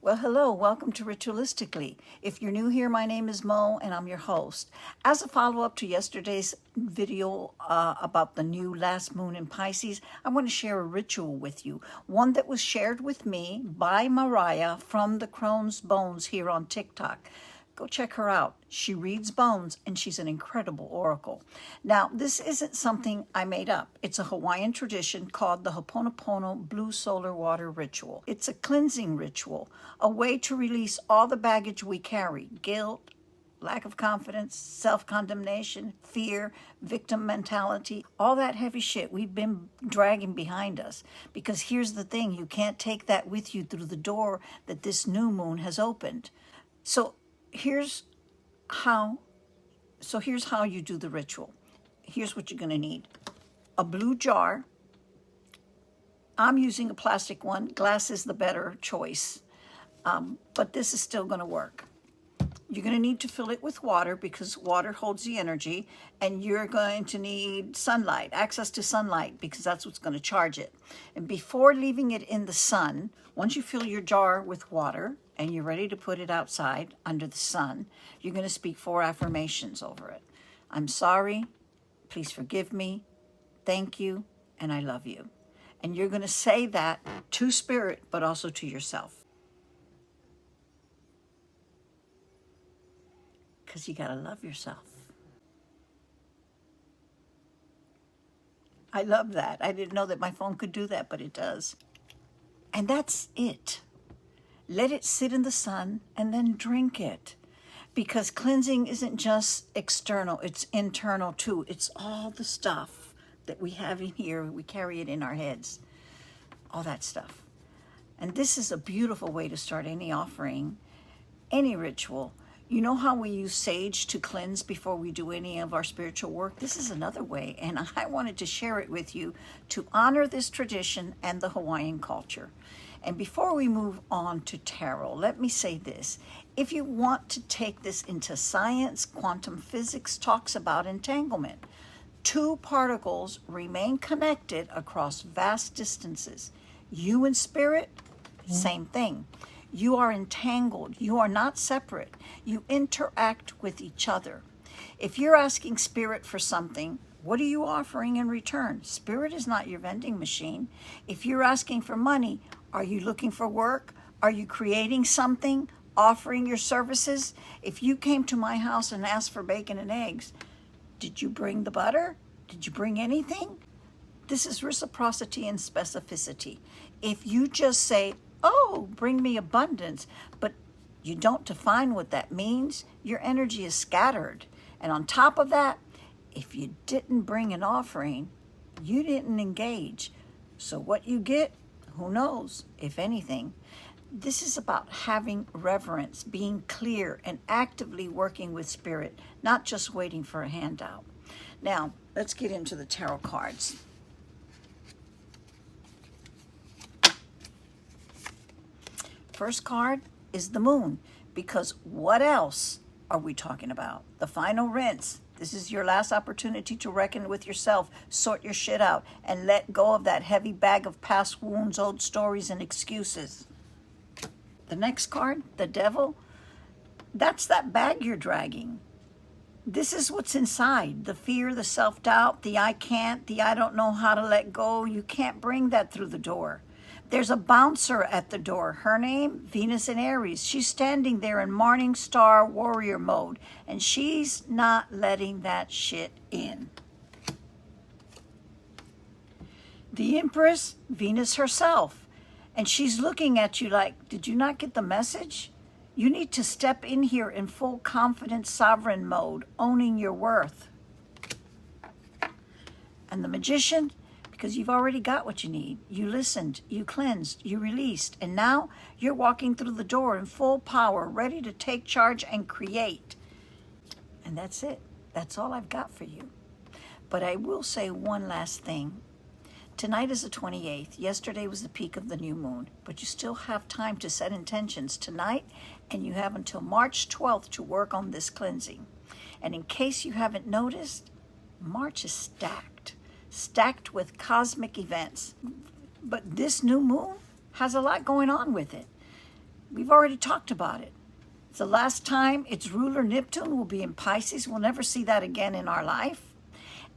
Well, hello, welcome to Ritualistically. If you're new here, my name is Mo and I'm your host. As a follow-up to yesterday's video about the new last moon in Pisces, I want to share a ritual with you, one that was shared with me by Mariah from the Crohn's Bones here on TikTok. Go check her out. She reads bones and she's an incredible oracle. Now, this isn't something I made up. It's a Hawaiian tradition called the OPONOPONO Blue Solar Water Ritual. It's a cleansing ritual, a way to release all the baggage we carry, guilt, lack of confidence, self-condemnation, fear, victim mentality, all that heavy shit we've been dragging behind us. Because here's the thing, you can't take that with you through the door that this new moon has opened. So here's how you do the ritual. Here's what you're going to need. A blue jar. I'm using a plastic one. Glass is the better choice, but this is still going to work. You're going to need to fill it with water because water holds the energy, and you're going to need sunlight, access to sunlight, because that's what's going to charge it. And before leaving it in the sun, once you fill your jar with water and you're ready to put it outside under the sun, you're going to speak 4 affirmations over it. I'm sorry, please forgive me, thank you, and I love you. And you're going to say that to spirit, but also to yourself. Because you got to love yourself. I love that. I didn't know that my phone could do that, but it does. And that's it. Let it sit in the sun and then drink it. Because cleansing isn't just external, it's internal too. It's all the stuff that we have in here. We carry it in our heads. All that stuff. And this is a beautiful way to start any offering, any ritual. You know how we use sage to cleanse before we do any of our spiritual work? This is another way, and I wanted to share it with you to honor this tradition and the Hawaiian culture. And before we move on to tarot, let me say this. If you want to take this into science, quantum physics talks about entanglement. 2 particles remain connected across vast distances. You and spirit, same thing. You are entangled. You are not separate. You interact with each other. If you're asking spirit for something, what are you offering in return? Spirit is not your vending machine. If you're asking for money, are you looking for work? Are you creating something? Offering your services? If you came to my house and asked for bacon and eggs, did you bring the butter? Did you bring anything? This is reciprocity and specificity. If you just say, oh, bring me abundance, but you don't define what that means, your energy is scattered. And on top of that, if you didn't bring an offering, you didn't engage. So what you get, who knows, if anything. This is about having reverence, being clear, and actively working with spirit, not just waiting for a handout. Now, let's get into the tarot cards. First card is the moon, because what else are we talking about? The final rinse. This is your last opportunity to reckon with yourself, sort your shit out, and let go of that heavy bag of past wounds, old stories, and excuses. The next card, the devil, that's that bag you're dragging. This is what's inside, the fear, the self-doubt, the I can't, the I don't know how to let go. You can't bring that through the door. There's a bouncer at the door. Her name, Venus in Aries. She's standing there in Morning Star warrior mode, and she's not letting that shit in. The Empress, Venus herself, and she's looking at you like, did you not get the message? You need to step in here in full confidence, sovereign mode, owning your worth. And the Magician, because you've already got what you need. You listened, you cleansed, you released, and now you're walking through the door in full power, ready to take charge and create. And that's it. That's all I've got for you. But I will say one last thing. Tonight is the 28th. Yesterday was the peak of the new moon, but you still have time to set intentions tonight, and you have until March 12th to work on this cleansing. And in case you haven't noticed, March is stacked with cosmic events. But this new moon has a lot going on with it. We've already talked about it. It's the last time its ruler Neptune will be in Pisces. We'll never see that again in our life.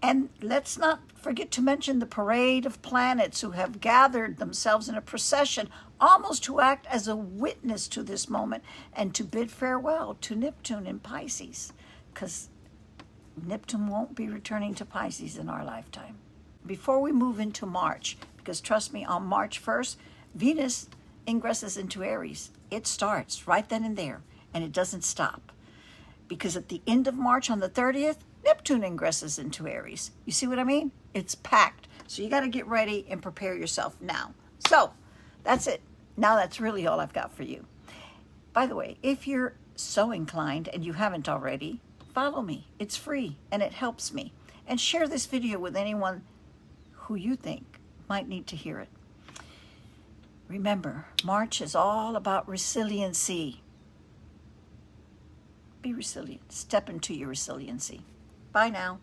And let's not forget to mention the parade of planets who have gathered themselves in a procession, almost to act as a witness to this moment and to bid farewell to Neptune in Pisces, because Neptune won't be returning to Pisces in our lifetime. Before we move into March, because trust me, on March 1st, Venus ingresses into Aries. It starts right then and there, and it doesn't stop. Because at the end of March, on the 30th, Neptune ingresses into Aries. You see what I mean? It's packed. So you got to get ready and prepare yourself now. So that's it. Now that's really all I've got for you. By the way, if you're so inclined and you haven't already, follow me. It's free and it helps me. And share this video with anyone who you think might need to hear it. Remember, March is all about resiliency. Be resilient. Step into your resiliency. Bye now.